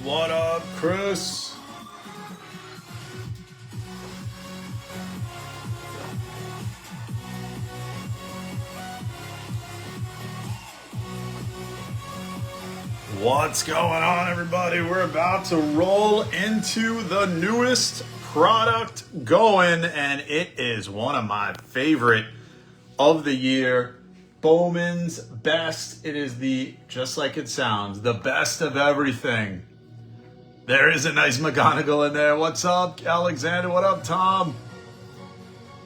What up, Chris? What's going on, everybody? We're about to roll into the newest product going, and it is one of my favorite of the year. Bowman's Best. It is just like it sounds, the best of everything. There is a nice McGonagall in there. What's up, Alexander? What up, Tom?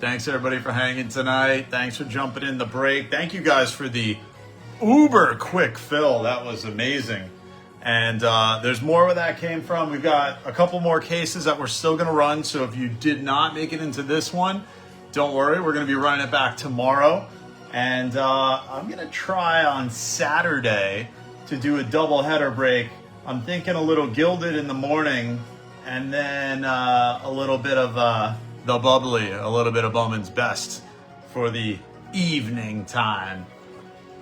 Thanks, everybody, for hanging tonight. Thanks for jumping in the break. Thank you guys for the uber quick fill. That was amazing. And there's more where that came from. We've got a couple more cases that we're still going to run. So if you did not make it into this one, don't worry. We're going to be running it back tomorrow. And I'm going to try on Saturday to do a double header break. I'm thinking a little Gilded in the morning and then a little bit of the bubbly, a little bit of Bowman's Best for the evening time.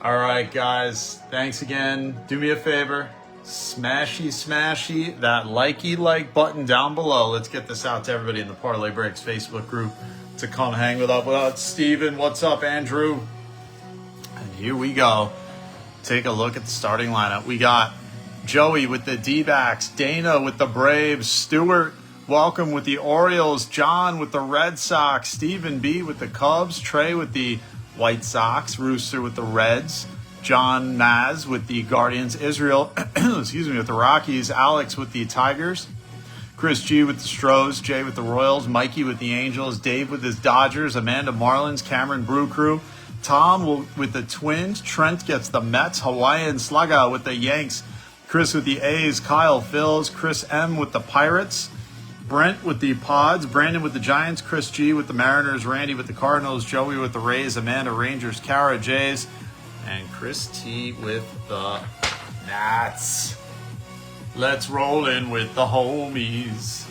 All right, guys, thanks again. Do me a favor, smashy that like button down below. Let's get this out to everybody in the Parlay Breaks Facebook group to come hang with us. Steven, what's up, Andrew? And here we go. Take a look at the starting lineup. We got Joey with the D-backs, Dana with the Braves, Stuart, welcome, with the Orioles, John with the Red Sox, Stephen B with the Cubs, Trey with the White Sox, Rooster with the Reds, John Maz with the Guardians, Israel, with the Rockies, Alex with the Tigers, Chris G with the Stros, Jay with the Royals, Mikey with the Angels, Dave with his Dodgers, Amanda Marlins, Cameron Brew Crew, Tom with the Twins, Trent gets the Mets, Hawaiian Slugga with the Yanks, Chris with the A's, Kyle Phils, Chris M with the Pirates, Brent with the Pods, Brandon with the Giants, Chris G with the Mariners, Randy with the Cardinals, Joey with the Rays, Amanda Rangers, Kara Jays, and Chris T with the Nats. Let's roll in with the homies.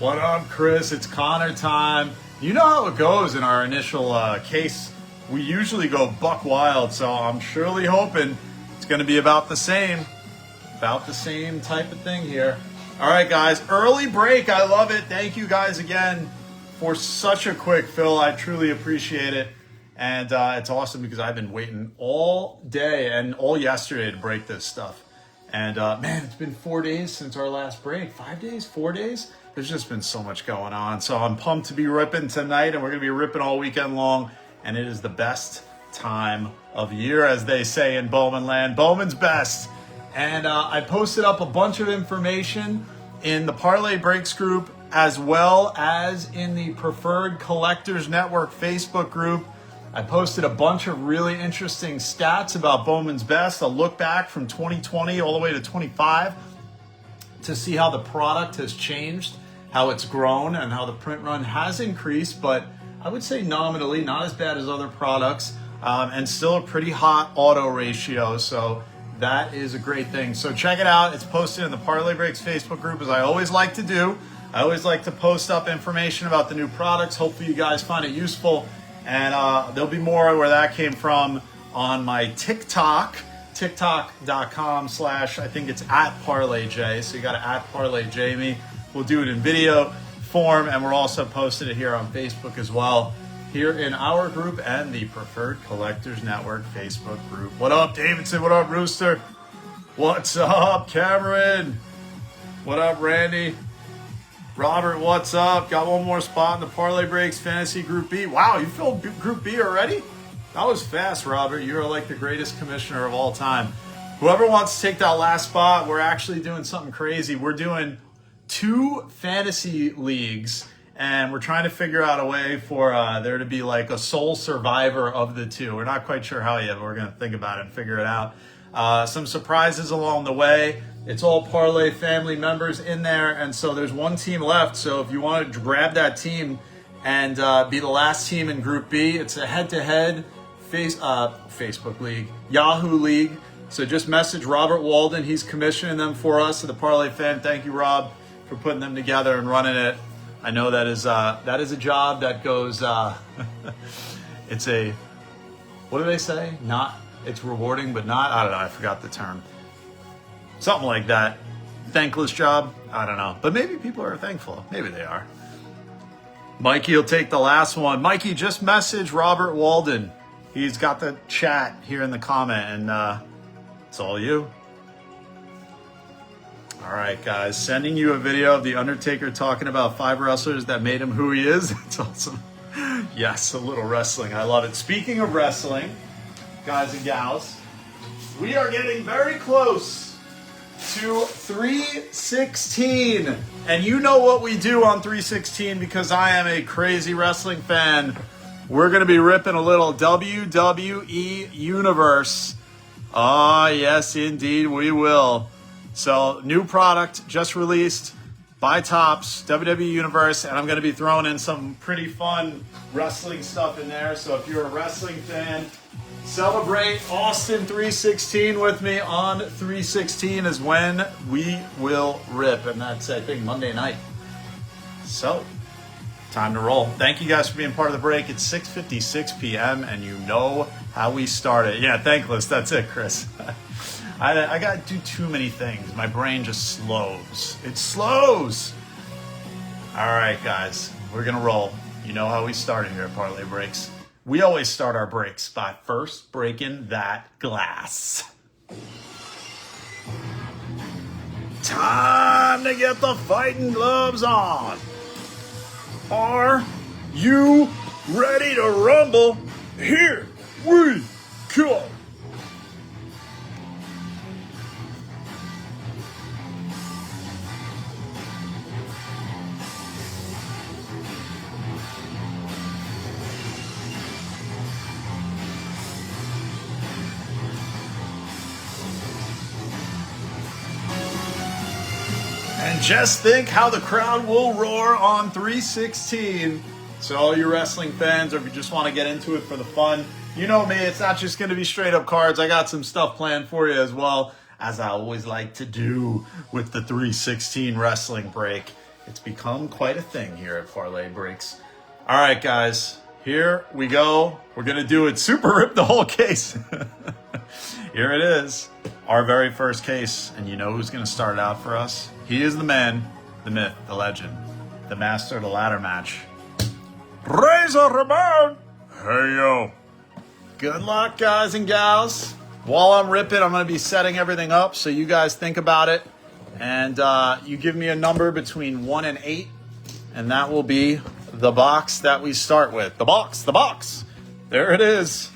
What up, Chris? It's Connor time. You know how it goes in our initial case. We usually go buck wild, so I'm surely hoping it's going to be about the same type of thing here. All right, guys, early break. I love it. Thank you guys again for such a quick fill. I truly appreciate it. And it's awesome because I've been waiting all day and all yesterday to break this stuff. And man, it's been 4 days since our last break. 5 days, 4 days. There's just been so much going on. So I'm pumped to be ripping tonight, and we're going to be ripping all weekend long. And it is the best time of year, as they say in Bowman land. Bowman's Best. And I posted up a bunch of information in the Parlay Breaks group, as well as in the Preferred Collectors Network Facebook group. I posted a bunch of really interesting stats about Bowman's Best, a look back from 2020 all the way to 25 to see how the product has changed, how it's grown, and how the print run has increased, but I would say nominally not as bad as other products, and still a pretty hot auto ratio. So that is a great thing. So check it out. It's posted in the Parlay Breaks Facebook group, as I always like to do. I always like to post up information about the new products. Hopefully you guys find it useful. And there'll be more where that came from on my TikTok, tiktok.com/ I think it's @ParlayJ. So you got to @ParlayJ me. We'll do it in video form, and we're also posting it here on Facebook as well, here in our group and the Preferred Collectors Network Facebook group. What up, Davidson? What up, Rooster? What's up, Cameron? What up, Randy? Robert, what's up? Got one more spot in the Parlay Breaks Fantasy Group B. Wow, you filled Group B already? That was fast, Robert. You're like the greatest commissioner of all time. Whoever wants to take that last spot, we're actually doing something crazy. We're doing 2 fantasy leagues, and we're trying to figure out a way for there to be like a sole survivor of the 2. We're not quite sure how yet, but we're going to think about it and figure it out. Some surprises along the way. It's all Parlay family members in there, and so there's one team left. So if you want to grab that team and be the last team in Group B, it's a head-to-head Facebook League, Yahoo League. So just message Robert Walden. He's commissioning them for us at the Parlay Fan. Thank you, Rob, for putting them together and running it. I know that is a job that goes. It's a, what do they say? It's rewarding, but not. I don't know. I forgot the term. Something like that. thankless job. I don't know. But maybe people are thankful. Maybe they are. Mikey will take the last one. Mikey, just message Robert Walden. He's got the chat here in the comment, and it's all you. All right, guys. Sending you a video of The Undertaker talking about 5 wrestlers that made him who he is. It's awesome. Yes, a little wrestling. I love it. Speaking of wrestling, guys and gals, we are getting very close to 316. And you know what we do on 316 because I am a crazy wrestling fan. We're going to be ripping a little WWE Universe. Ah, yes, indeed, we will. So, new product just released by Topps, WWE Universe, and I'm going to be throwing in some pretty fun wrestling stuff in there. So, if you're a wrestling fan, celebrate Austin 316 with me. On 316 is when we will rip, and that's, I think, Monday night. So, time to roll. Thank you guys for being part of the break. It's 6:56 p.m., and you know how we started. Yeah, thankless. That's it, Chris. I got to do too many things. My brain just slows. It slows. All right, guys. We're going to roll. You know how we started here at Parlay Breaks. We always start our breaks by first breaking that glass. Time to get the fighting gloves on. Are you ready to rumble? Here we go. And just think how the crowd will roar on 316. So all you wrestling fans, or if you just want to get into it for the fun, you know me, it's not just going to be straight up cards. I got some stuff planned for you as well, as I always like to do with the 316 wrestling break. It's become quite a thing here at Parlay Breaks. All right, guys, here we go. We're going to do it super rip the whole case. Here it is, our very first case. And you know who's going to start it out for us? He is the man, the myth, the legend, the master of the ladder match. Razor Ramon! Hey, yo. Good luck, guys and gals. While I'm ripping, I'm going to be setting everything up so you guys think about it. And you give me a number between 1 and 8, and that will be the box that we start with. The box, the box. There it is.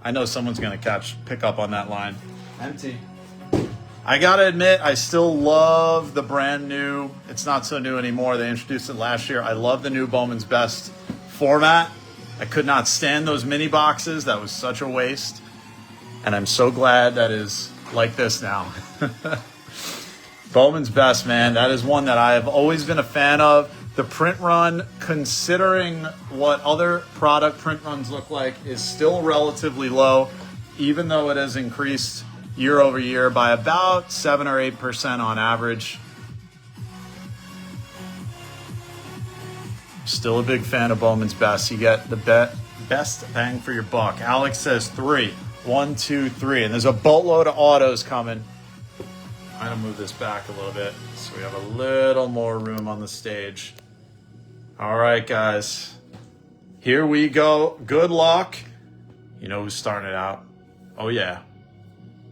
I know someone's going to pick up on that line. Empty. I got to admit, I still love the brand new. It's not so new anymore. They introduced it last year. I love the new Bowman's Best format. I could not stand those mini boxes. That was such a waste. And I'm so glad that is like this now. Bowman's Best, man. That is one that I have always been a fan of. The print run, considering what other product print runs look like, is still relatively low, even though it has increased year over year by about 7 or 8% on average. Still a big fan of Bowman's Best. You get the best bang for your buck. Alex says 3. 1, 2, 3. And there's a boatload of autos coming. I'm going to move this back a little bit so we have a little more room on the stage. All right, guys. Here we go. Good luck. You know who's starting it out? Oh, yeah.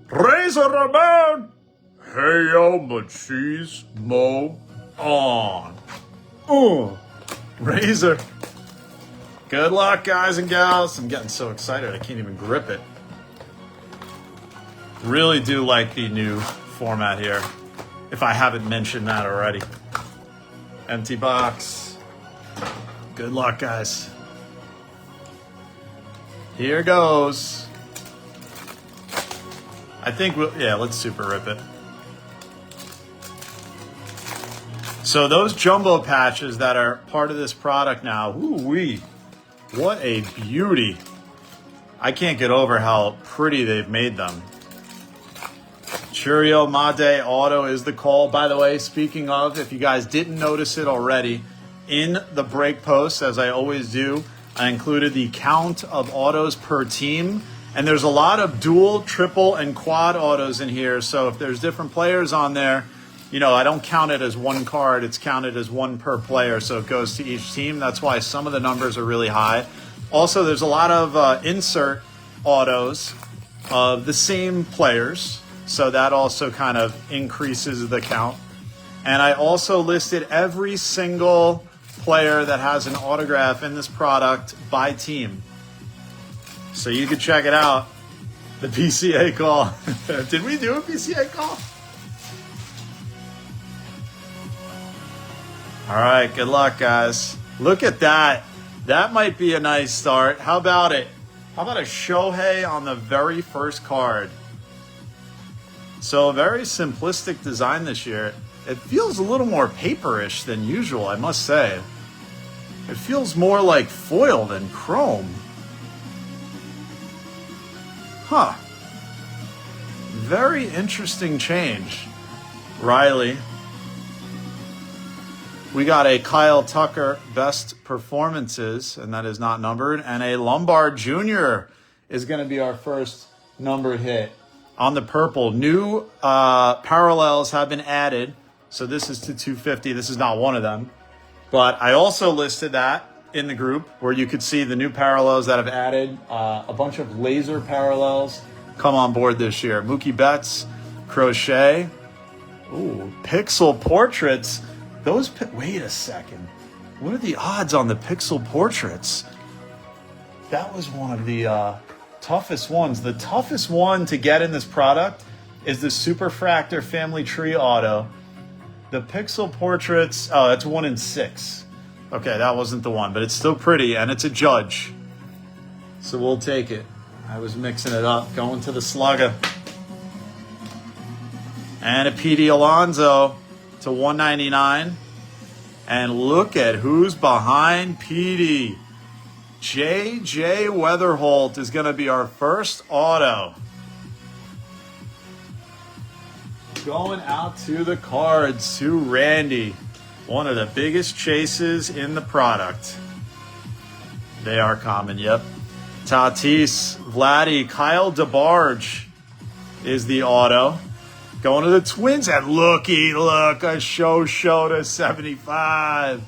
Razor Ramon! Hey, yo, machismo on. Razor. Good luck, guys and gals. I'm getting so excited I can't even grip it. Really do like the new format here, if I haven't mentioned that already. Empty box. Good luck, guys. Here goes. I think let's super rip it. So those jumbo patches that are part of this product now, ooh-wee, what a beauty. I can't get over how pretty they've made them. Churio Made Auto is the call. By the way, speaking of, if you guys didn't notice it already, in the break post, as I always do, I included the count of autos per team. And there's a lot of dual, triple, and quad autos in here. So if there's different players on there, I don't count it as one card. It's counted as one per player, so it goes to each team. That's why some of the numbers are really high. Also, there's a lot of insert autos of the same players, so that also kind of increases the count. And I also listed every single player that has an autograph in this product by team. So you can check it out. The PCA call. Did we do a PCA call? All right, good luck, guys. Look at that. That might be a nice start. How about it? How about a Shohei on the very first card? So a very simplistic design this year. It feels a little more paperish than usual, I must say. It feels more like foil than chrome. Huh. Very interesting change. Riley. We got a Kyle Tucker best performances, and that is not numbered. And a Lombard Jr. is going to be our first numbered hit. On the purple, new parallels have been added. So this is to 250. This is not one of them. But I also listed that in the group where you could see the new parallels that have added. A bunch of laser parallels come on board this year. Mookie Betts, Crochet. Ooh, pixel portraits. Wait a second. What are the odds on the pixel portraits? That was one of the toughest ones. The toughest one to get in this product is the Superfractor Family Tree Auto. The pixel portraits, oh, that's 1 in 6. Okay, that wasn't the one, but it's still pretty, and it's a Judge. So we'll take it. I was mixing it up, going to the slugger. And a PD Alonso to 199. And look at who's behind PD. JJ Weatherholt is going to be our first auto. Going out to the cards to Randy. One of the biggest chases in the product. They are common, yep. Tatis, Vladdy, Kyle DeBarge is the auto. Going to the Twins, and look, a show to 75.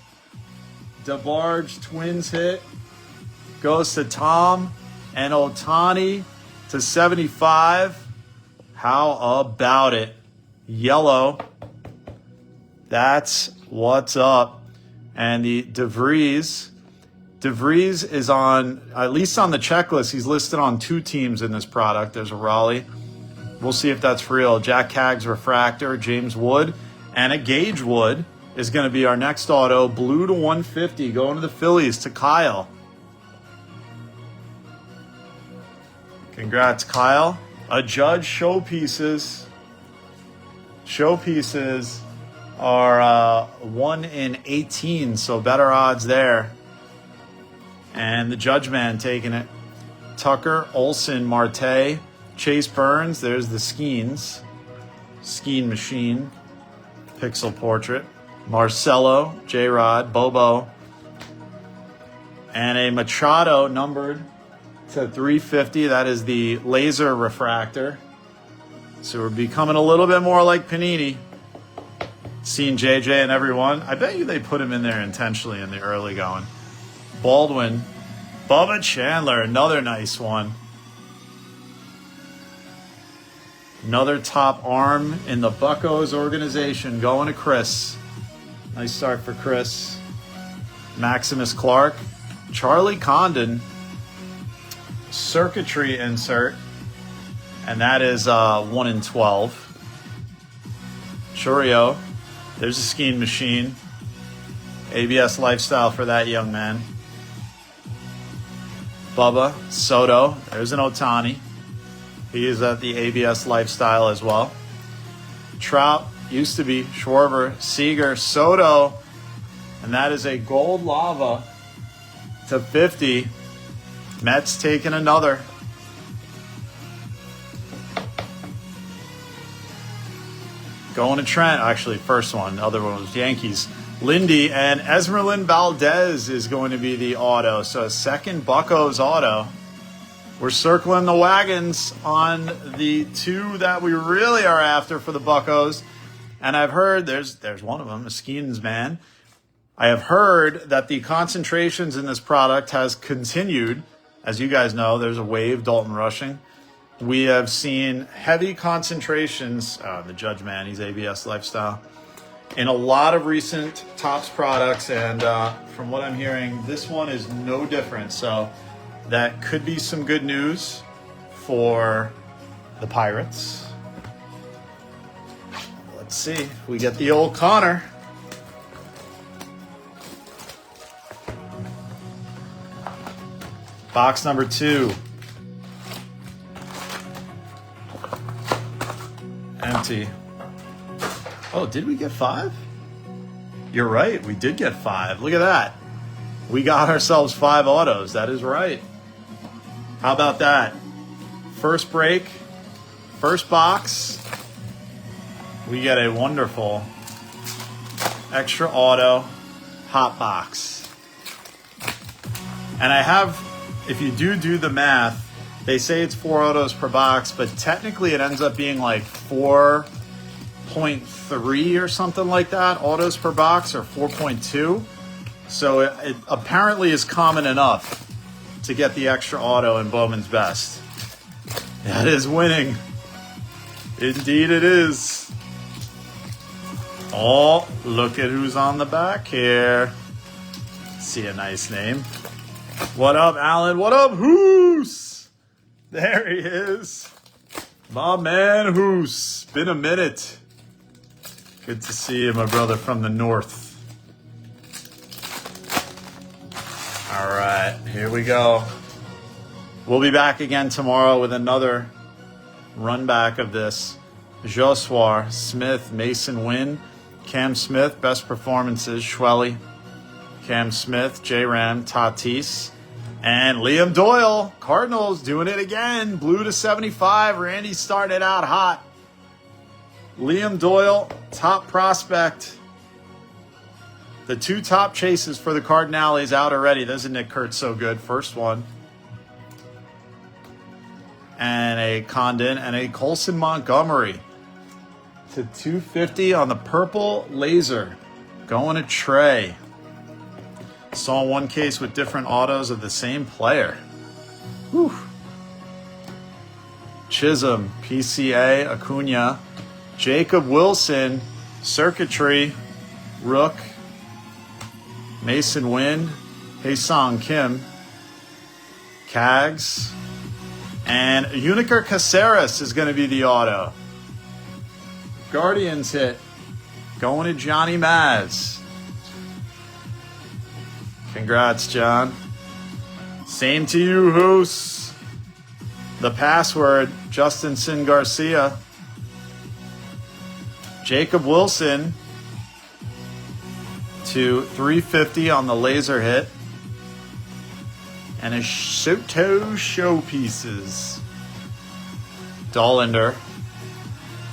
DeBarge Twins hit. Goes to Tom and Ohtani to 75. How about it? Yellow. That's what's up. And the DeVries. DeVries is on, at least on the checklist, he's listed on 2 teams in this product. There's a Raleigh. We'll see if that's real. Jack Cags Refractor, James Wood, and a Gage Wood is going to be our next auto. Blue to 150, going to the Phillies to Kyle. Congrats, Kyle. A Judge showpieces. Showpieces are 1 in 18, so better odds there. And the Judge man taking it. Tucker, Olson, Marte, Chase Burns. There's the Skeens. Skeen Machine. Pixel Portrait. Marcelo, J-Rod, Bobo. And a Machado numbered to 350. That is the laser refractor. So we're becoming a little bit more like Panini. Seeing JJ and everyone. I bet you they put him in there intentionally in the early going. Baldwin. Bubba Chandler, another nice one. Another top arm in the Buccos organization going to Chris. Nice start for Chris. Maximus Clark. Charlie Condon. Circuitry insert. And that is 1 in 12. Churio. There's a Skeen Machine. ABS Lifestyle for that young man. Bubba Soto. There's an Ohtani. He is at the ABS Lifestyle as well. Trout used to be Schwarber, Seager, Soto. And that is a gold lava to 50. Mets taking another. Going to Trent. Actually, first one. The other one was Yankees. Lindy and Esmeralyn Valdez is going to be the auto. So a second Buccos auto. We're circling the wagons on the 2 that we really are after for the Buccos. And I've heard there's one of them, a Skeens man. I have heard that the concentrations in this product has continued. As you guys know, there's a wave, Dalton Rushing. We have seen heavy concentrations, the Judge Man, he's ABS Lifestyle, in a lot of recent Topps products. And from what I'm hearing, this one is no different. So that could be some good news for the Pirates. Let's see if we get the old Connor. Box number 2. Empty. Oh, did we get 5? You're right, we did get 5. Look at that. We got ourselves 5 autos. That is right. How about that? First break, first box. We get a wonderful extra auto hot box. And I have, if you do the math, they say it's 4 autos per box, but technically it ends up being like 4.3 or something like that, autos per box, or 4.2. So it apparently is common enough to get the extra auto in Bowman's Best. That is winning. Indeed it is. Oh, look at who's on the back here. See a nice name. What up, Alan? What up, Hoos? There he is. My man, Hoos. Been a minute. Good to see you, my brother from the north. All right, here we go. We'll be back again tomorrow with another run back of this. Jossoir, Smith, Mason Wynn, Cam Smith, best performances, Schwelly, Cam Smith, J-Ram, Tatis, and Liam Doyle. Cardinals doing it again. Blue to 75. Randy started out hot. Liam Doyle, top prospect. The 2 top chases for the Cardinals out already. Doesn't Nick Kurtz so good? First one. And a Condon and a Colson Montgomery to 250 on the purple laser. Going to Trey. Saw one case with different autos of the same player. Whew. Chisholm, PCA, Acuna, Jacob Wilson, Circuitry, Rook, Mason Wynn, Haesung Kim, Cags, and Uniker Caceres is going to be the auto. Guardians hit. Going to Johnny Maz. Congrats, John. Same to you, Hoos. The password, Justin Sin Garcia. Jacob Wilson to 350 on the laser hit. And a Soto Showpieces. Dollander.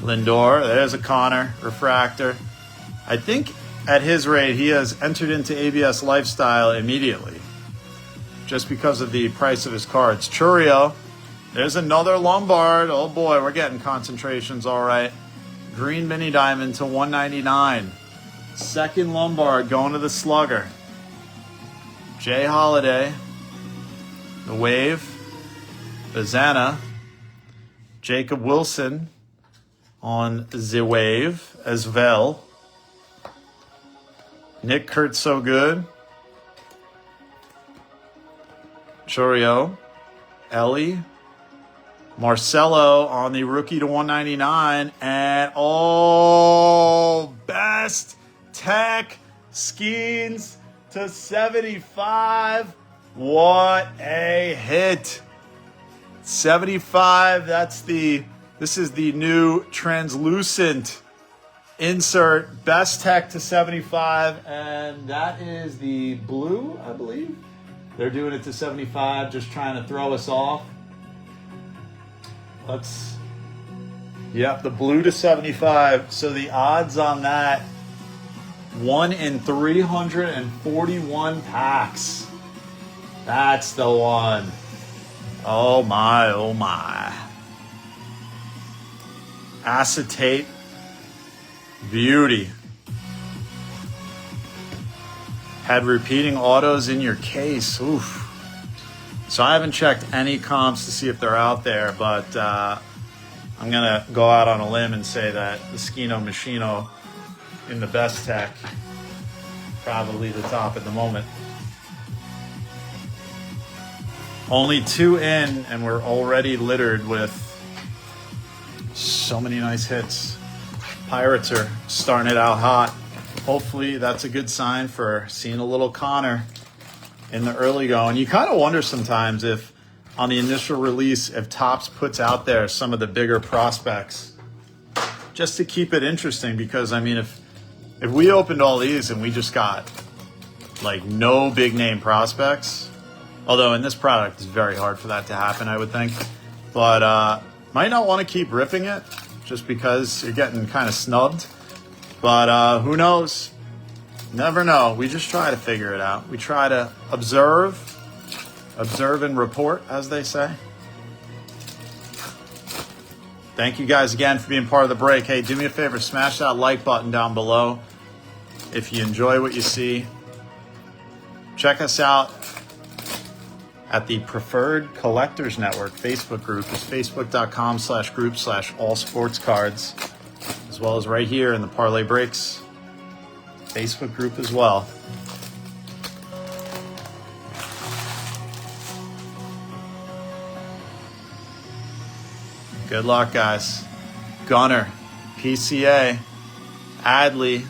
Lindor. There's a Connor. Refractor. I think at his rate, he has entered into ABS Lifestyle immediately. Just because of the price of his cards. Churio. There's another Lombard. Oh boy, we're getting concentrations all right. Green Mini Diamond to 199. Second Lombard going to the Slugger. Jay Holiday. The Wave. Bazana. Jacob Wilson on the Wave as well. Nick Kurtz so good. Churio. Ellie. Marcelo on the rookie to 199. And best tech Skeens to 75. What a hit. 75. This is the new translucent insert. Best tech to 75. And that is the blue, I believe. They're doing it to 75, just trying to throw us off. The blue to 75. So the odds on that, 1 in 341 packs. That's the one. Oh my, oh my. Acetate Beauty. Had repeating autos in your case. Oof. So I haven't checked any comps to see if they're out there, but I'm going to go out on a limb and say that the Skino Machino in the best tech, probably the top at the moment. Only 2 in, and we're already littered with so many nice hits. Pirates are starting it out hot. Hopefully that's a good sign for seeing a little Connor in the early going. You kind of wonder sometimes if on the initial release, if Topps puts out there some of the bigger prospects just to keep it interesting, because I mean, if we opened all these and we just got like no big name prospects, although in this product it's very hard for that to happen, I would think, but might not want to keep ripping it just because you're getting kind of snubbed. But who knows? Never know. We just try to figure it out. We try to observe and report, as they say. Thank you guys again for being part of the break. Hey, do me a favor, smash that like button down below if you enjoy what you see. Check us out at the Preferred Collectors Network Facebook group. It's facebook.com/group/allsportscards, as well as right here in the Parlay Breaks Facebook group as well. Good luck, guys. Gunner, PCA, Adley,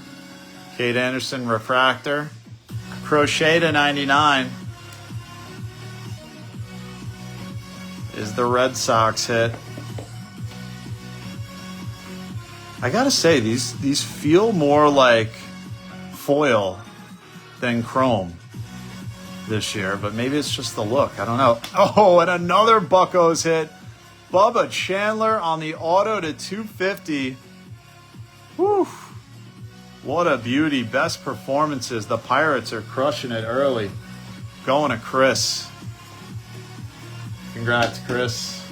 Kate Anderson, Refractor, Crochet to 99 is the Red Sox hit. I gotta say, these feel more like foil than chrome this year, but maybe it's just the look. I don't know. Oh, and another Buccos hit. Bubba Chandler on the auto to 250. Whew. What a beauty. Best performances. The Pirates are crushing it early. Going to Chris. Congrats, Chris.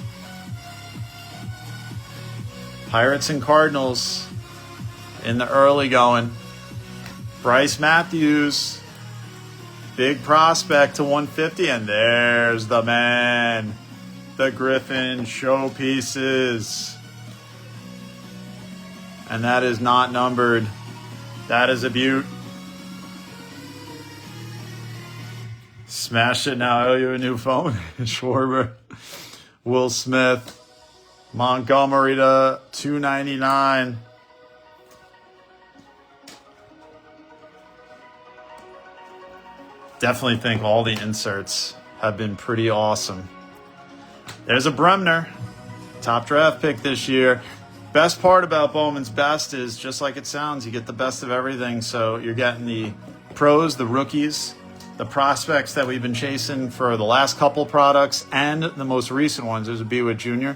Pirates and Cardinals in the early going. Bryce Matthews, big prospect to 150, and there's the man. The Griffin showpieces. And that is not numbered. That is a beaut. Smash it now. I owe you a new phone. Schwarber. Will Smith. Montgomery to 299. Definitely think all the inserts have been pretty awesome. There's a Bremner, top draft pick this year. Best part about Bowman's Best is, just like it sounds, you get the best of everything. So you're getting the pros, the rookies, the prospects that we've been chasing for the last couple products, and the most recent ones. There's a Bewitt Jr.,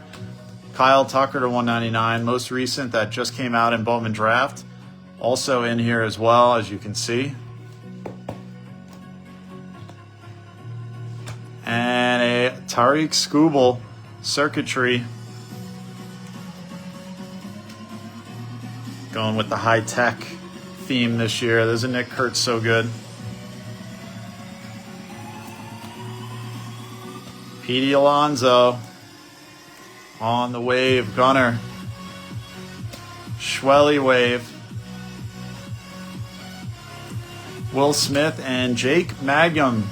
Kyle Tucker to 199, most recent that just came out in Bowman Draft. Also in here as well, as you can see. And a Tariq Skubal circuitry. Going with the high-tech theme this year. There's a Nick Kurtz so good. Petey Alonso on the wave. Gunner. Schwelly wave. Will Smith and Jake Mangum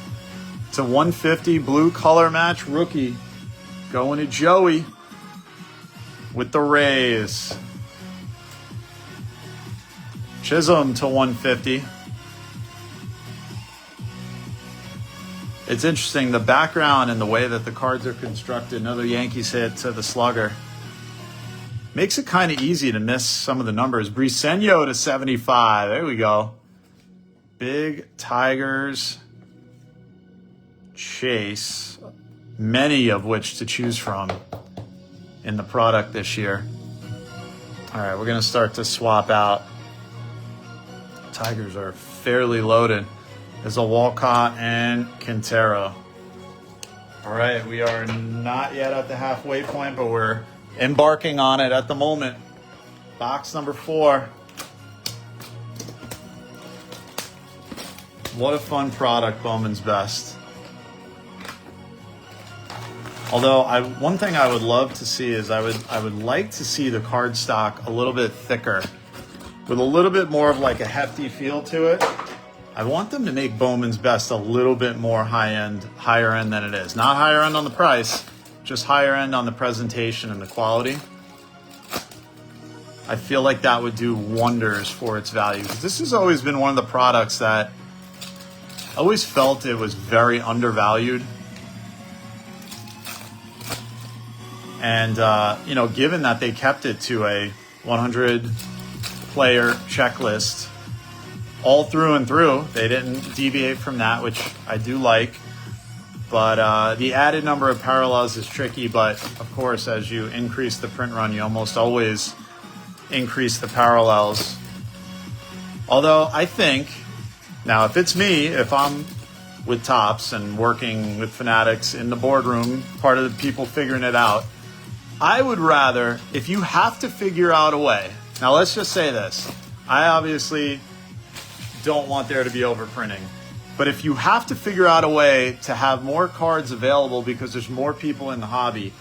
to 150 blue color match rookie. Going to Joey with the Rays. Chisholm to 150. It's interesting, the background and the way that the cards are constructed. Another Yankees hit to the slugger. Makes it kind of easy to miss some of the numbers. Briseño to 75. There we go. Big Tigers chase. Many of which to choose from in the product this year. All right, we're going to start to swap out. Tigers are fairly loaded. There's a Walcott and Quintero. All right, we are not yet at the halfway point, but we're embarking on it at the moment. Box number 4. What a fun product, Bowman's Best. Although one thing I would love to see is I would like to see the cardstock a little bit thicker, with a little bit more of like a hefty feel to it. I want them to make Bowman's Best a little bit more higher end than it is. Not higher end on the price, just higher end on the presentation and the quality. I feel like that would do wonders for its value. This has always been one of the products that I always felt it was very undervalued. And, you know, given that they kept it to a 100 player checklist all through and through, they didn't deviate from that, which I do like. But the added number of parallels is tricky. But of course, as you increase the print run, you almost always increase the parallels. Although I think, now if it's me, if I'm with Topps and working with Fanatics in the boardroom, part of the people figuring it out, I would rather, if you have to figure out a way, now let's just say this, I obviously don't want there to be overprinting, but if you have to figure out a way to have more cards available because there's more people in the hobby,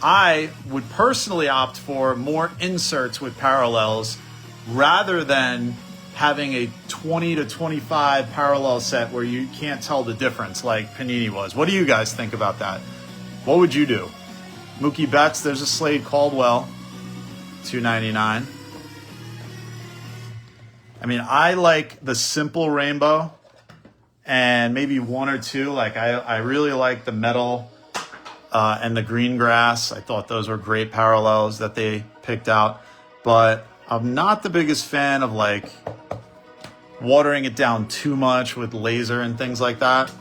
I would personally opt for more inserts with parallels rather than having a 20 to 25 parallel set where you can't tell the difference like Panini was. What do you guys think about that? What would you do? Mookie Betts, there's a Slade Caldwell, $2.99. I mean, I like the simple rainbow and maybe one or two. Like I really like the metal and the green grass. I thought those were great parallels that they picked out. But I'm not the biggest fan of like watering it down too much with laser and things like that.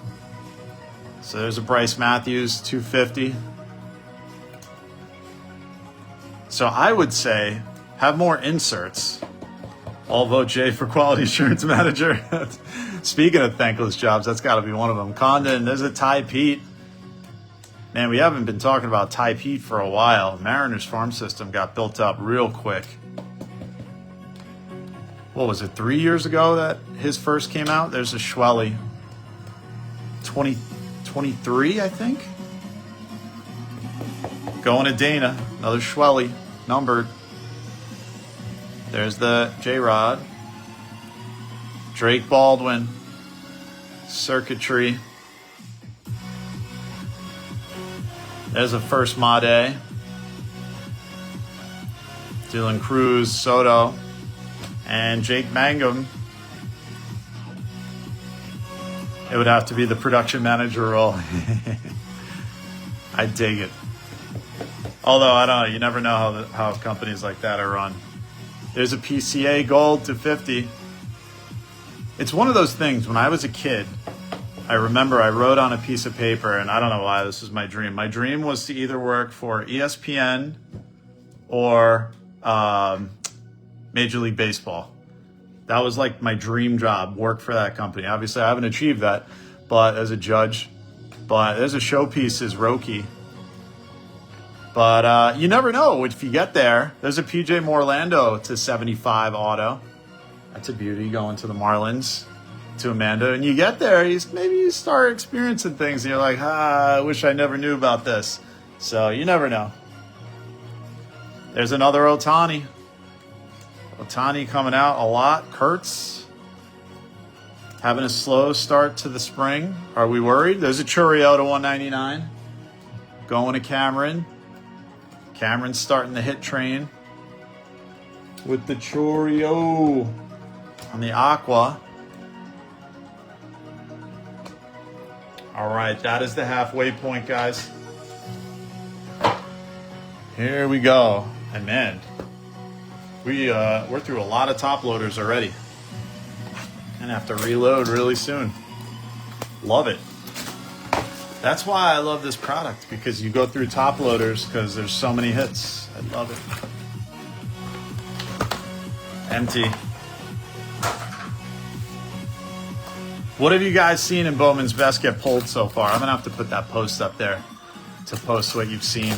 So there's a Bryce Matthews, $2.50. So I would say have more inserts. I'll vote Jay for quality assurance manager. Speaking of thankless jobs, that's got to be one of them. Condon, there's a Ty Pete. Man, we haven't been talking about Ty Pete for a while. Mariners farm system got built up real quick. What was it, 3 years ago that his first came out? There's a Schwelly. 2023, I think. Going to Dana, another Schwelly, numbered. There's the J-Rod. Drake Baldwin. Circuitry. There's a first Made. Dylan Cruz, Soto, and Jake Mangum. It would have to be the production manager role. I dig it. Although, I don't know, you never know how companies like that are run. There's a PCA Gold $250. It's one of those things, when I was a kid, I remember I wrote on a piece of paper, and I don't know why this was my dream. My dream was to either work for ESPN or Major League Baseball. That was like my dream job, work for that company. Obviously, I haven't achieved that, but as a judge. But there's a showpiece, is Roki. But you never know if you get there. There's a PJ Morlando to 75 auto. That's a beauty, going to the Marlins, to Amanda. And you get there, maybe you start experiencing things and you're like, I wish I never knew about this. So you never know. There's another Ohtani. Ohtani coming out a lot. Kurtz having a slow start to the spring. Are we worried? There's a Churio to 199. Going to Cameron. Cameron's starting the hit train with the Churio on the Aqua. All right, that is the halfway point, guys. Here we go. And man, we're through a lot of top loaders already. Gonna have to reload really soon. Love it. That's why I love this product, because you go through top loaders because there's so many hits. I love it. Empty. What have you guys seen in Bowman's Best get pulled so far? I'm gonna have to put that post up there to post what you've seen.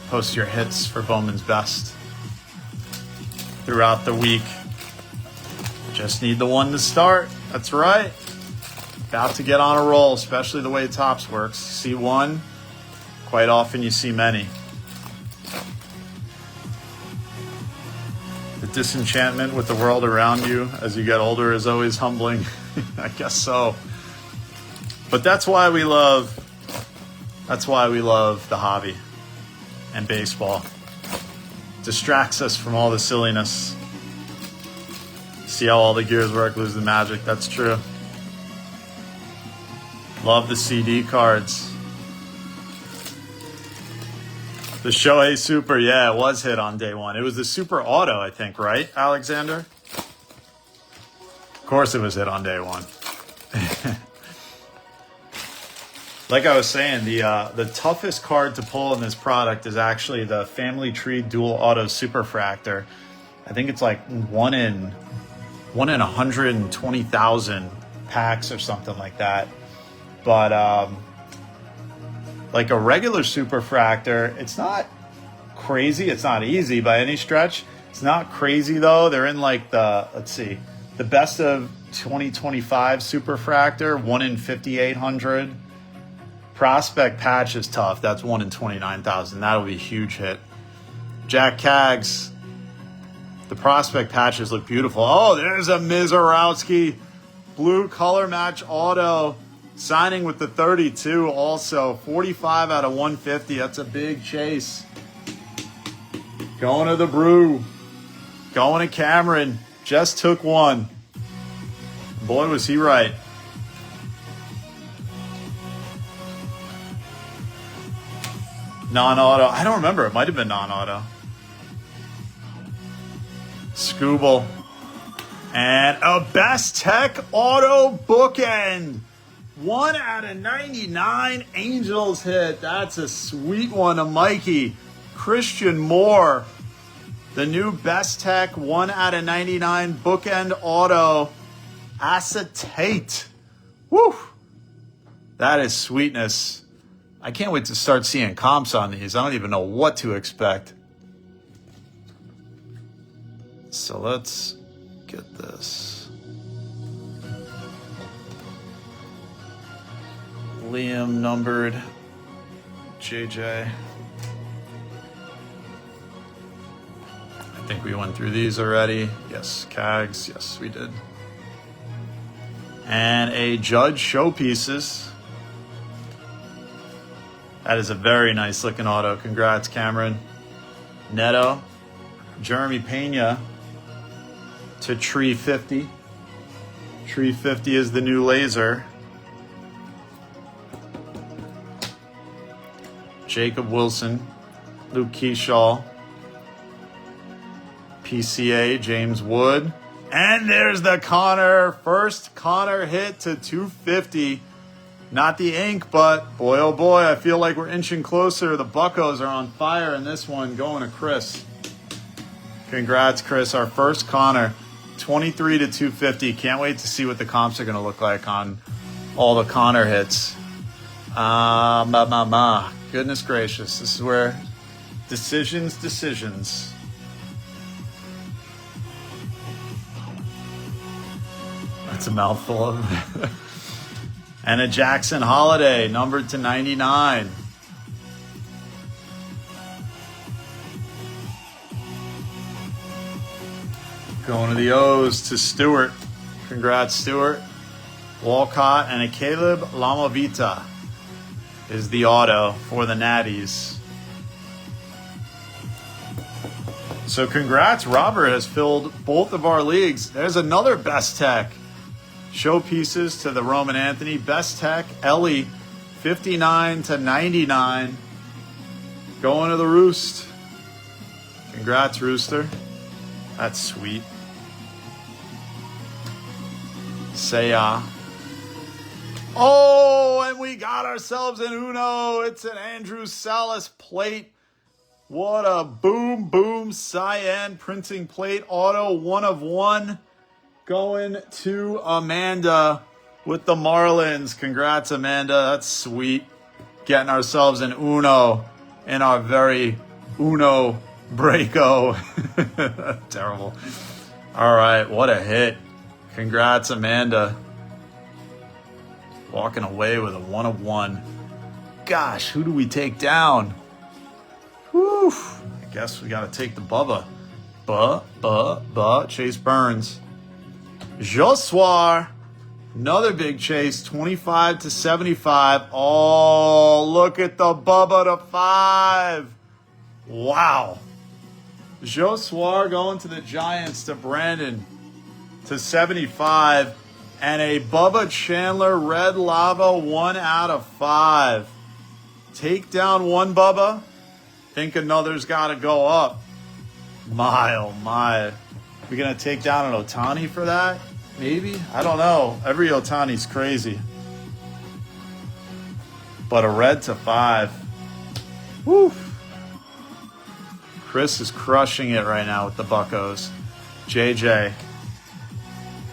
Post your hits for Bowman's Best throughout the week. Just need the one to start. That's right. About to get on a roll, especially the way Topps works. See one, quite often you see many. The disenchantment with the world around you as you get older is always humbling. I guess so. But that's why we love the hobby and baseball. Distracts us from all the silliness. See how all the gears work, lose the magic. That's true. Love the CD cards. The Shohei Super, yeah, it was hit on day one. It was the Super Auto, I think, right, Alexander? Of course it was hit on day one. Like I was saying, the toughest card to pull in this product is actually the Family Tree Dual Auto Superfractor. I think it's like one in 120,000 packs or something like that. But like a regular Superfractor, it's not crazy. It's not easy by any stretch. It's not crazy though. They're in like the best of 2025 Superfractor, 1 in 5,800. Prospect Patch is tough. That's 1 in 29,000. That'll be a huge hit. Jack Kaggs. The Prospect Patches look beautiful. Oh, there's a Mizorowski blue color match auto. Signing with the 32 also. 45 out of 150. That's a big chase. Going to the Brew. Going to Cameron. Just took one. Boy, was he right. Non-auto. I don't remember. It might have been non-auto. Scooble. And a Best Tech auto bookend. 1 out of 99 Angels hit. That's a sweet one to Mikey. Christian Moore. The new Best Tech 1 out of 99 bookend auto. Acetate. Woo! That is sweetness. I can't wait to start seeing comps on these. I don't even know what to expect. So let's get this. Liam numbered. JJ. I think we went through these already. Yes, Kaggs. Yes, we did. And a Judge Showpieces. That is a very nice looking auto. Congrats, Cameron. Neto. Jeremy Pena to Tree 50. Tree 50 is the new laser. Jacob Wilson. Luke Keyshaw. PCA, James Wood. And there's the Connor. First Connor hit to 250. Not the ink, but boy, oh boy, I feel like we're inching closer. The Buccos are on fire in this one, going to Chris. Congrats, Chris. Our first Connor, 23 to 250. Can't wait to see what the comps are going to look like on all the Connor hits. Goodness gracious. This is where decisions. That's a mouthful of and a Jackson Holiday, numbered to 99. Going to the O's to Stewart. Congrats, Stewart. Walcott and a Caleb Lamavita is the auto for the Natties. So congrats, Robert has filled both of our leagues. There's another Best Tech. Showpieces to the Roman Anthony. Best Tech, Ellie, 59 to 99. Going to the Roost. Congrats, Rooster. That's sweet. Saya. Oh, and we got ourselves an Uno. It's an Andrew Salas plate. What a boom cyan printing plate auto, 1 of 1. Going to Amanda with the Marlins. Congrats, Amanda. That's sweet. Getting ourselves an Uno in our very Uno breako. Terrible. All right, what a hit. Congrats, Amanda. walking away with a 1 of 1. Gosh, who do we take down? Whew. I guess we got to take the Bubba. Chase Burns. Jossoir. Another big chase, 25 to 75. Oh, look at the Bubba to 5. Wow. Jossoir going to the Giants to Brandon to 75. And a Bubba Chandler Red Lava 1 out of 5. Take down one, Bubba. Think another's got to go up. My, oh my. We going to take down an Ohtani for that? Maybe? I don't know. Every Ohtani's crazy. But a red to 5. Woo. Chris is crushing it right now with the Buccos. JJ.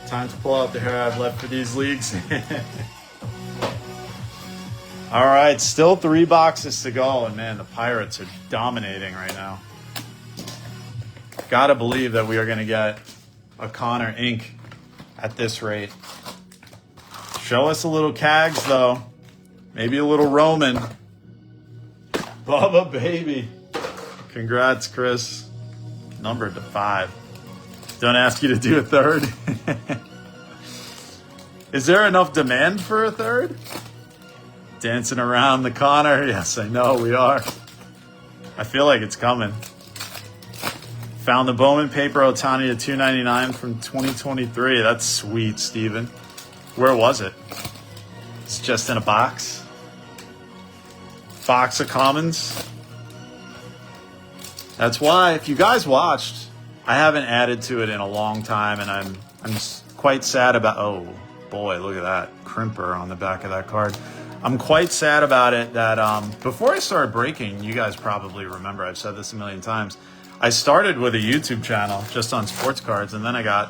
Time to pull out the hair I've left for these leagues. All right, still 3 boxes to go. And man, the Pirates are dominating right now. Gotta believe that we are going to get a Connor Inc. at this rate. Show us a little Cags, though. Maybe a little Roman. Bubba, baby. Congrats, Chris. Numbered to 5. Don't ask you to do a third. Is there enough demand for a third? Dancing around the Connor. Yes, I know we are. I feel like it's coming. Found the Bowman paper Ohtani to $2.99 from 2023. That's sweet, Steven. Where was it? It's just in a box. Box of commons. That's why, if you guys watched, I haven't added to it in a long time, and I'm quite sad about. Oh boy, look at that crimper on the back of that card. I'm quite sad about it that before I started breaking, you guys probably remember I've said this a million times. I started with a YouTube channel just on sports cards, and then I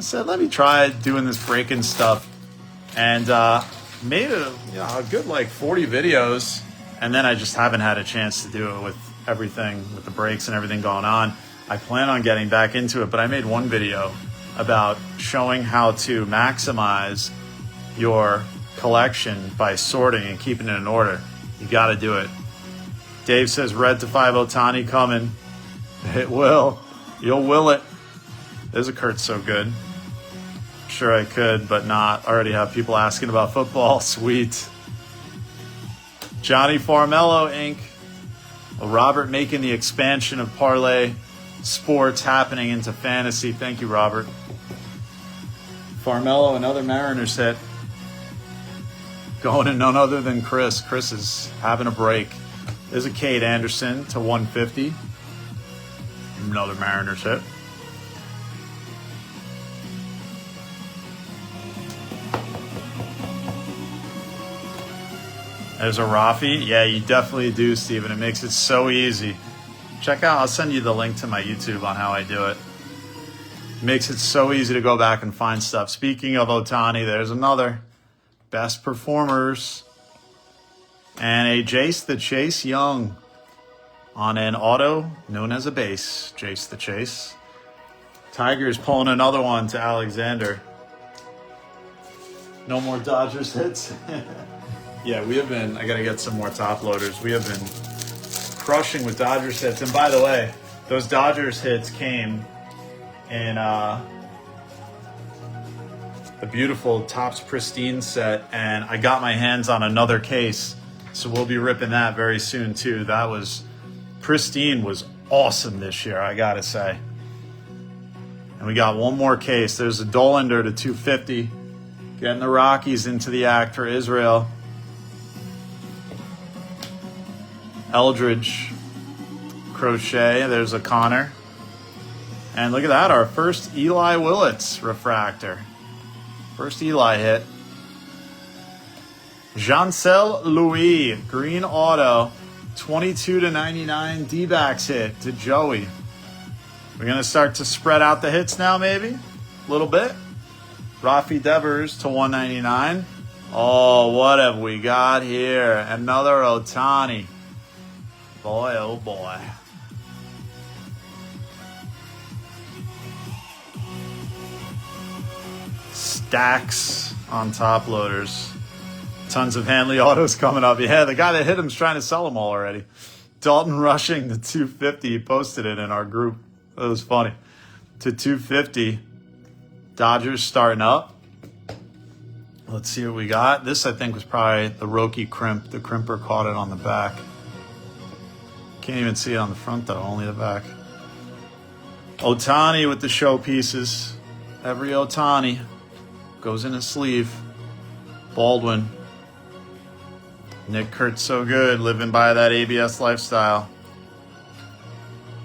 said, let me try doing this breaking stuff, and made a good like 40 videos, and then I just haven't had a chance to do it with everything, with the breaks and everything going on. I plan on getting back into it, but I made one video about showing how to maximize your collection by sorting and keeping it in order. You got to do it. Dave says red to 5 Ohtani coming. It will. You'll will it. There's a Kurt so good. Sure I could, but not. I already have people asking about football. Sweet. Johnny Farmello, Inc. Robert making the expansion of Parlay Sports happening into fantasy. Thank you, Robert. Farmello, another Mariners hit. Going to none other than Chris. Chris is having a break. There's a Cade Anderson to 150. Another Mariners hit. There's a Rafi. Yeah, you definitely do, Steven. It makes it so easy. Check out, I'll send you the link to my YouTube on how I do it. It makes it so easy to go back and find stuff. Speaking of Ohtani, there's another. Best performers. And a Jace the Chase Young on an auto known as a base. Jace the Chase. Tigers pulling another one to Alexander. No more Dodgers hits. Yeah, we have been, I got to get some more top loaders. We have been crushing with Dodgers hits. And by the way, those Dodgers hits came in the beautiful Topps Pristine set. And I got my hands on another case. So we'll be ripping that very soon too. That was, Pristine was awesome this year, I got to say. And we got one more case. There's a Dollander to 250. Getting the Rockies into the act for Israel. Eldridge, Crochet, there's a Connor. And look at that, our first Eli Willits refractor. First Eli hit. Jancel Louis, green auto, 22 to 99 D-backs hit to Joey. We're going to start to spread out the hits now, maybe? A little bit. Rafi Devers to 199. Oh, what have we got here? Another Ohtani. Boy, oh boy. Stacks on top loaders. Tons of Hanley autos coming up. Yeah, the guy that hit him's trying to sell them all already. Dalton rushing to 250. He posted it in our group. It was funny. To 250. Dodgers starting up. Let's see what we got. This, I think, was probably the Roki crimp. The crimper caught it on the back. Can't even see it on the front, though. Only the back. Ohtani with the showpieces. Every Ohtani goes in a sleeve. Baldwin. Nick Kurtz so good, living by that ABS lifestyle.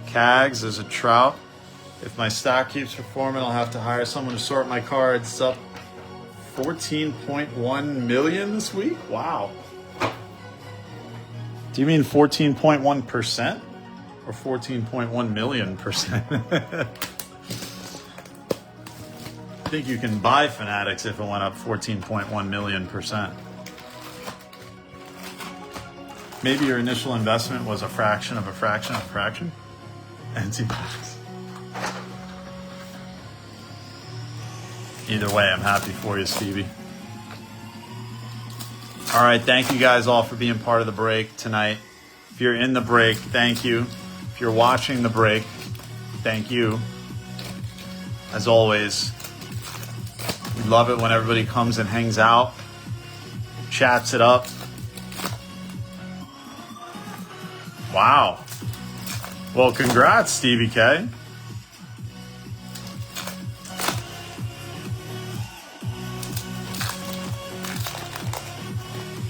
Cags is a Trout. If my stock keeps performing, I'll have to hire someone to sort my cards. It's up 14.1 million this week? Wow. Do you mean 14.1% or 14.1 million percent? I think you can buy Fanatics if it went up 14.1 million percent. Maybe your initial investment was a fraction of a fraction of a fraction. Antibodies. Either way, I'm happy for you, Stevie. All right, thank you guys all for being part of the break tonight. If you're in the break, thank you. If you're watching the break, thank you. As always, we love it when everybody comes and hangs out, chats it up. Wow. Well, congrats, Stevie K.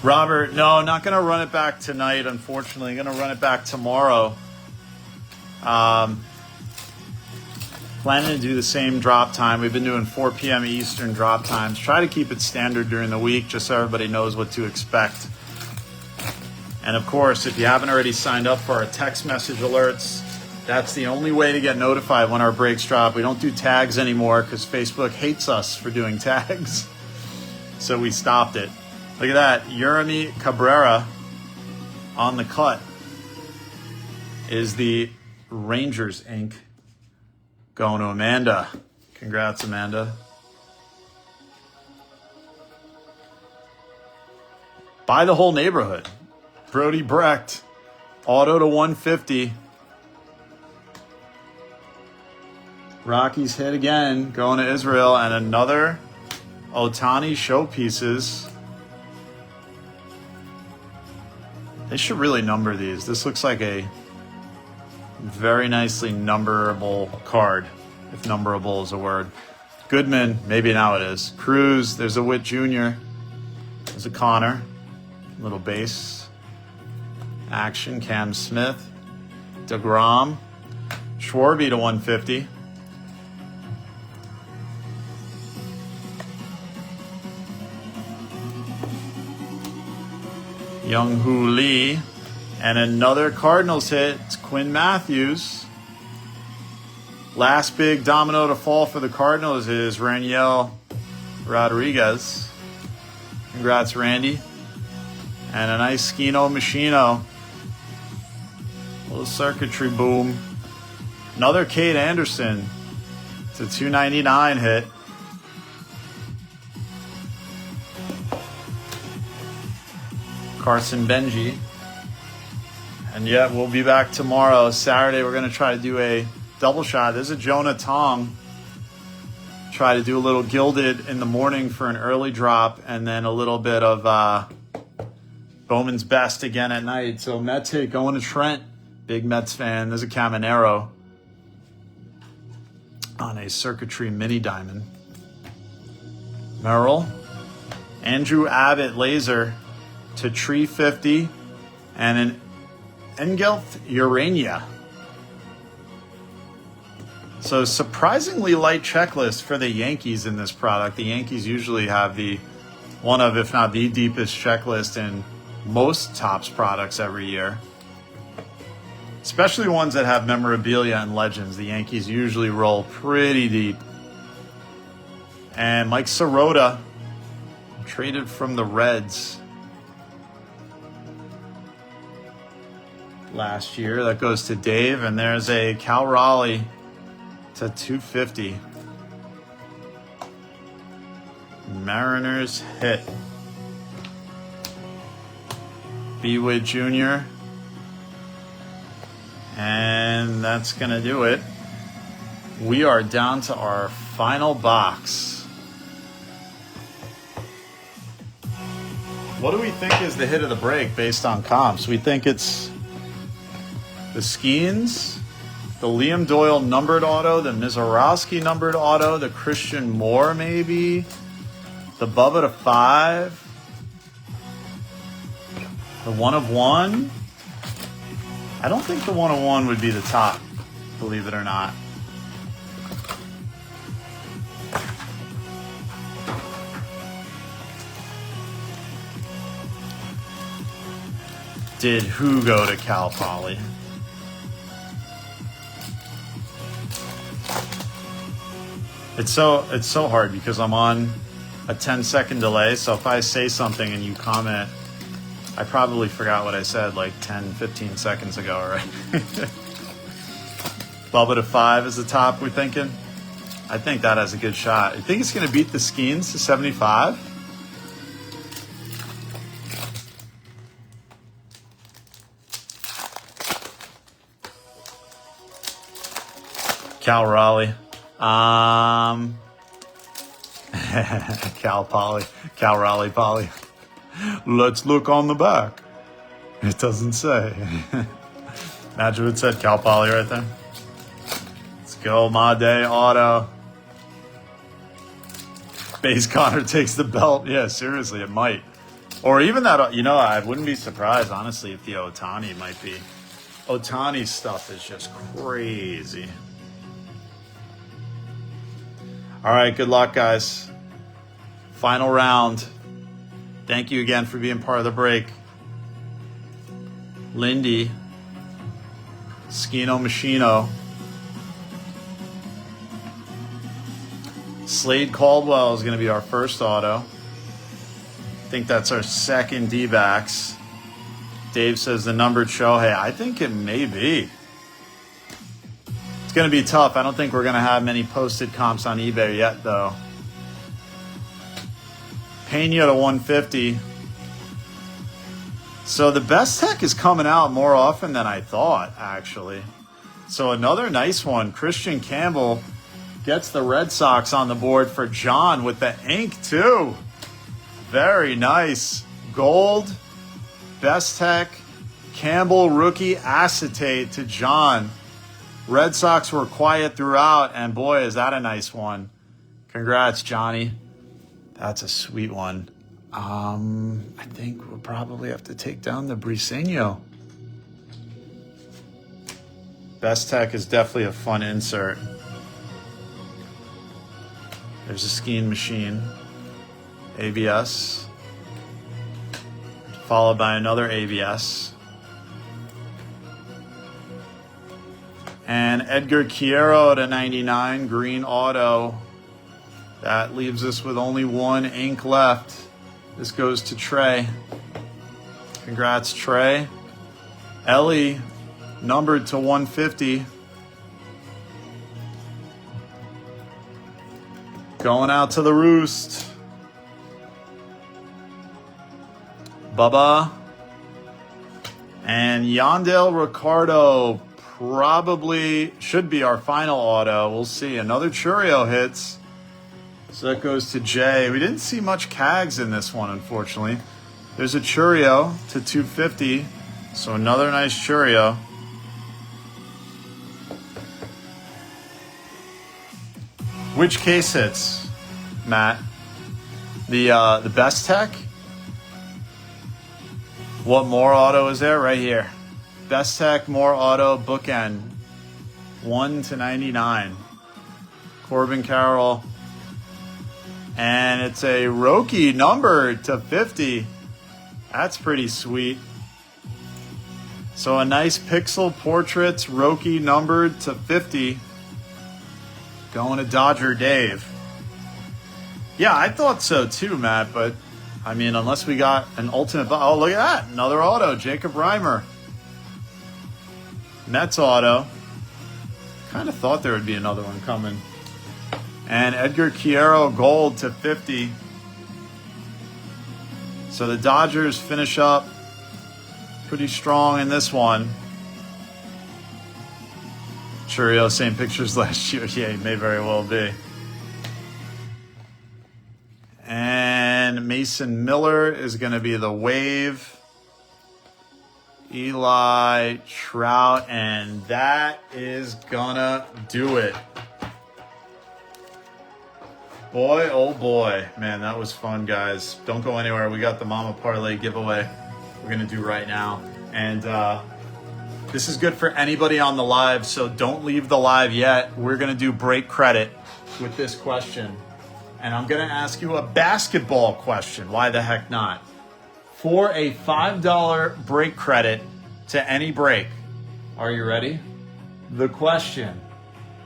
Robert, no, not going to run it back tonight, unfortunately. I'm going to run it back tomorrow. Planning to do the same drop time. We've been doing 4 p.m. Eastern drop times. Try to keep it standard during the week just so everybody knows what to expect. And of course, if you haven't already signed up for our text message alerts, that's the only way to get notified when our breaks drop. We don't do tags anymore because Facebook hates us for doing tags. So we stopped it. Look at that. Yeremy Cabrera on the cut is the Rangers ink going to Amanda. Congrats, Amanda. Buy the whole neighborhood. Brody Brecht, auto to 150. Rockies hit again, going to Israel, and another Ohtani showpieces. They should really number these. This looks like a very nicely numberable card, if numberable is a word. Goodman, maybe now it is. Cruz, there's a Witt Jr. There's a Connor. Little base. Action, Cam Smith. DeGrom. Schwarby to 150. Young-Hoo Lee. And another Cardinals hit. It's Quinn Matthews. Last big domino to fall for the Cardinals is Raniel Rodriguez. Congrats, Randy. And a nice Skino Machino. Little circuitry boom. Another Cade Anderson. It's a 299 hit. Carson Benji. And yeah, we'll be back tomorrow. Saturday, we're going to try to do a double shot. There's a Jonah Tong. Try to do a little gilded in the morning for an early drop, and then a little bit of Bowman's best again at night. So Mets hit going to Trent. Big Mets fan. There's a Caminero on a circuitry mini diamond. Merrill. Andrew Abbott laser to Tree 50 and an Engelth Urania. So surprisingly light checklist for the Yankees in this product. The Yankees usually have one of, if not the deepest checklist in most Topps products every year. Especially ones that have memorabilia and legends. The Yankees usually roll pretty deep. And Mike Sirota, traded from the Reds last year. That goes to Dave. And there's a Cal Raleigh to 250. Mariners hit. B-Wid Jr. And that's going to do it. We are down to our final box. What do we think is the hit of the break based on comps? We think it's the Skeens, the Liam Doyle numbered auto, the Mizorowski numbered auto, the Christian Moore maybe, the Bubba to 5, the 1 of 1. I don't think the 1 of 1 would be the top, believe it or not. Did who go to Cal Poly? It's so hard because I'm on a 10-second delay. So if I say something and you comment, I probably forgot what I said like 10, 15 seconds ago, right? Bubba to 5 is the top, we're thinking. I think that has a good shot. I think it's going to beat the Skeens to 75. Cal Raleigh. Cal Poly. Cal Raleigh Poly. Let's look on the back. It doesn't say. Imagine if it said Cal Poly right there. Let's go, my day auto. Base Connor takes the belt. Yeah, seriously, it might. Or even that, you know, I wouldn't be surprised, honestly, if the Otani might be. Otani's stuff is just crazy. All right, good luck, guys. Final round. Thank you again for being part of the break. Lindy. Skino Machino. Slade Caldwell is going to be our first auto. I think that's our second D-backs. Dave says the numbered Shohei. I think it may be. It's going to be tough. I don't think we're going to have many posted comps on eBay yet, though. Pena to 150. So the best tech is coming out more often than I thought, actually. So another nice one. Christian Campbell gets the Red Sox on the board for John with the ink, too. Very nice. Gold, best tech, Campbell rookie acetate to John. Red Sox were quiet throughout, and boy, is that a nice one. Congrats, Johnny. That's a sweet one. I think we'll probably have to take down the Briseño. Best Tech is definitely a fun insert. There's a skiing machine. ABS. Followed by another ABS. And Edgar Quiero to 99, green auto. That leaves us with only one ink left. This goes to Trey. Congrats, Trey. Ellie, numbered to 150. Going out to the Roost. Bubba. And Yandel Ricardo probably should be our final auto. We'll see. Another Churio hits. So that goes to Jay. We didn't see much Cags in this one, unfortunately. There's a Churio to 250. So another nice Churio. Which case hits, Matt? The best tech? What more auto is there? Right here. Best tech, more auto, bookend. 1 to 99. Corbin Carroll. And it's a Roki numbered to 50. That's pretty sweet. So a nice Pixel Portraits Roki numbered to 50. Going to Dodger Dave. Yeah, I thought so too, Matt. But, I mean, unless we got an ultimate... Oh, look at that. Another auto. Jacob Reimer. Mets auto. Kind of thought there would be another one coming. And Edgar Quiero gold to 50. So the Dodgers finish up pretty strong in this one. Churio, same pictures last year. Yeah, he may very well be. And Mason Miller is going to be the wave. Eli Trout, and that is gonna do it. Boy, oh boy. Man, that was fun, guys. Don't go anywhere. We got the Mama Parlay giveaway we're gonna do right now. And this is good for anybody on the live, so don't leave the live yet. We're gonna do break credit with this question. And I'm gonna ask you a basketball question. Why the heck not? For a $5 break credit to any break. Are you ready? The question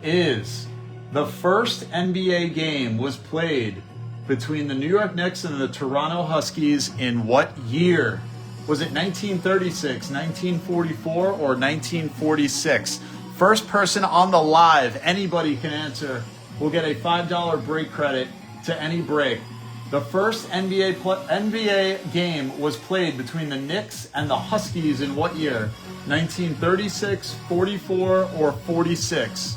is, the first NBA game was played between the New York Knicks and the Toronto Huskies in what year? Was it 1936, 1944, or 1946? First person on the live, anybody can answer, will get a $5 break credit to any break. The first NBA game was played between the Knicks and the Huskies in what year? 1936, 44, or 46?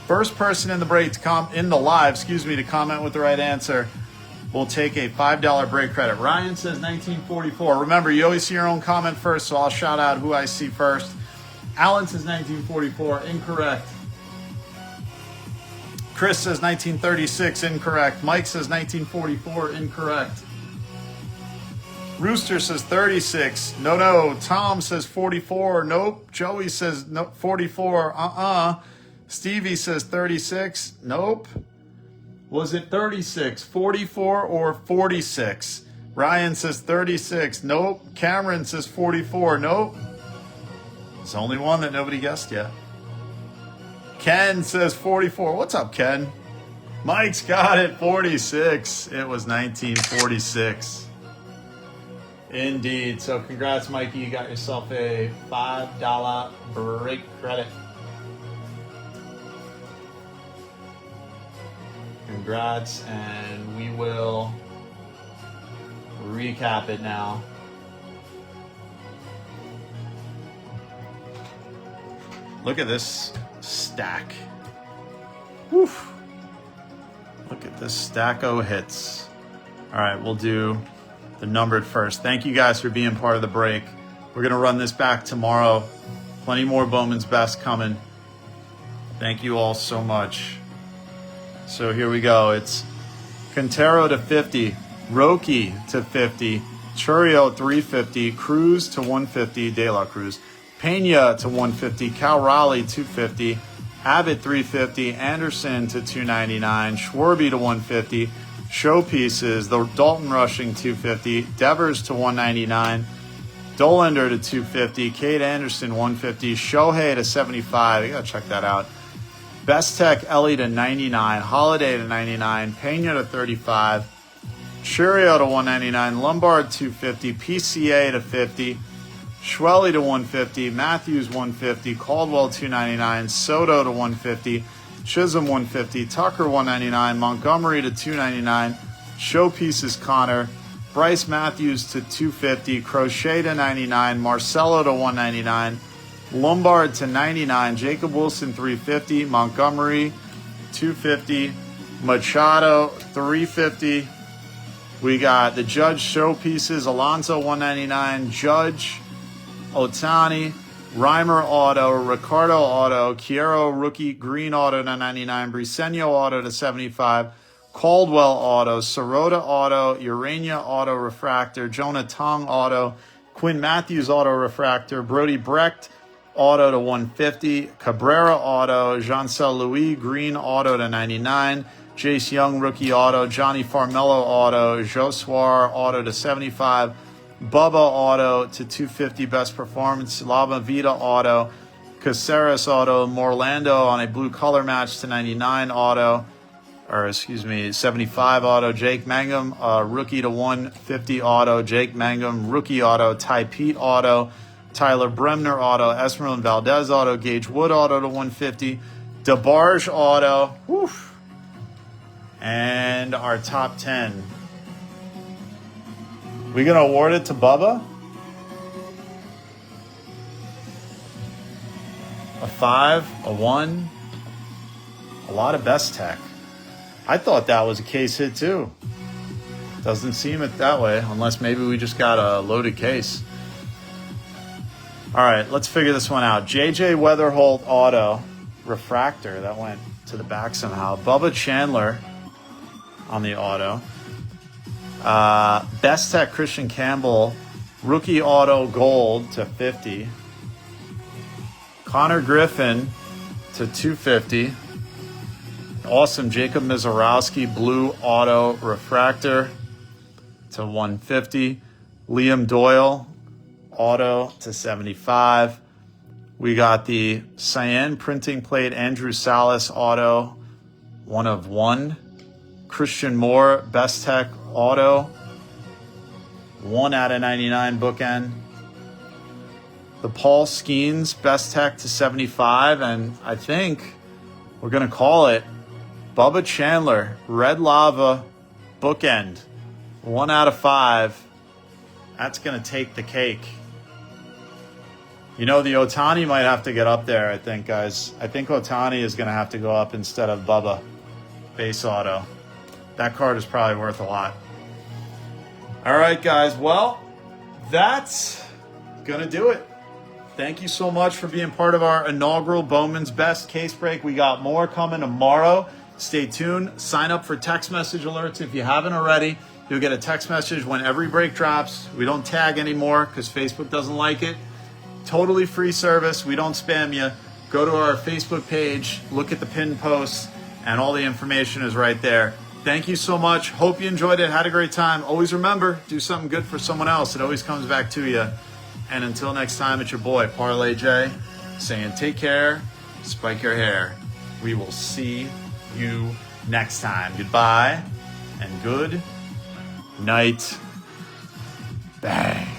First person in the break to to comment with the right answer will take a $5 break credit. Ryan says 1944. Remember, you always see your own comment first, so I'll shout out who I see first. Alan says 1944. Incorrect. Chris says 1936, incorrect. Mike says 1944, incorrect. Rooster says 36, no. Tom says 44, nope. Joey says 44, Stevie says 36, nope. Was it 36, 44, or 46? Ryan says 36, nope. Cameron says 44, nope. It's the only one that nobody guessed yet. Ken says 44. What's up, Ken? Mike's got it, 46. It was 1946. Indeed. So congrats, Mikey. You got yourself a $5 break credit. Congrats, and we will recap it now. Look at this stack. Woof. Look at this stack of hits. All right, we'll do the numbered first. Thank you guys for being part of the break. We're going to run this back tomorrow. Plenty more Bowman's Best coming. Thank you all so much. So here we go. It's Quintero to 50, Roki to 50, Churio 350, Cruz to 150, De La Cruz, Pena to 150, Cal Raleigh 250, Abbott 350, Anderson to 299, Schwarby to 150, Showpieces, the Dalton Rushing 250, Devers to 199, Dolender to 250, Cade Anderson 150, Shohei to 75. You gotta check that out. Best Tech Ellie to 99, Holiday to 99, Pena to 35, Churio to 199, Lombard 250, PCA to 50, Schwelly to 150, Matthews 150, Caldwell 299, Soto to 150, Chisholm 150, Tucker 199, Montgomery to 299, Showpieces Connor, Bryce Matthews to 250, Crochet to 99, Marcelo to 199, Lombard to 99, Jacob Wilson 350, Montgomery 250, Machado 350. We got the Judge Showpieces, Alonso 199, Judge, Otani, Reimer Auto, Ricardo Auto, Chiaro Rookie Green Auto to 99, Briseño Auto to 75, Caldwell Auto, Sirota Auto, Urania Auto Refractor, Jonah Tong Auto, Quinn Matthews Auto Refractor, Brody Brecht Auto to 150, Cabrera Auto, Jean-Cel Louis Green Auto to 99, Jace Young Rookie Auto, Johnny Farmello Auto, Josuar Auto to 75, Bubba Auto to 250 Best Performance, Lava Vida Auto, Caceres Auto, Morlando on a blue color match to 99 Auto, 75 Auto, Jake Mangum, Rookie to 150 Auto, Jake Mangum, Rookie Auto, Ty Pete Auto, Tyler Bremner Auto, Esmeralda Valdez Auto, Gage Wood Auto to 150, DeBarge Auto, woof, and our top 10. We gonna award it to Bubba? a 5, a 1. A lot of best tech. I thought that was a case hit too. Doesn't seem it that way, unless maybe we just got a loaded case. All right, let's figure this one out. JJ Weatherholt auto refractor. That went to the back somehow. Bubba Chandler on the auto. Best Tech Christian Campbell rookie auto gold to 50. Connor Griffin to 250. Awesome Jacob Mizorowski blue auto refractor to 150. Liam Doyle auto to 75. We got the cyan printing plate Andrew Salas auto 1 of 1. Christian Moore best tech auto 1 out of 99 bookend. The Paul Skeens best tech to 75, and I think we're gonna call it Bubba Chandler red lava bookend 1 out of 5. That's gonna take the cake. You know, the Otani might have to get up there, I think, guys. I think Otani is going to have to go up instead of Bubba. Base auto. That card is probably worth a lot. All right, guys. Well, that's going to do it. Thank you so much for being part of our inaugural Bowman's Best case break. We got more coming tomorrow. Stay tuned. Sign up for text message alerts if you haven't already. You'll get a text message when every break drops. We don't tag anymore because Facebook doesn't like it. Totally free service. We don't spam you. Go to our Facebook page, look at the pinned posts, and all the information is right there. Thank you so much. Hope you enjoyed it. Had a great time. Always remember, do something good for someone else. It always comes back to you. And until next time, it's your boy, Parlay J, saying take care, spike your hair. We will see you next time. Goodbye and good night. Bang.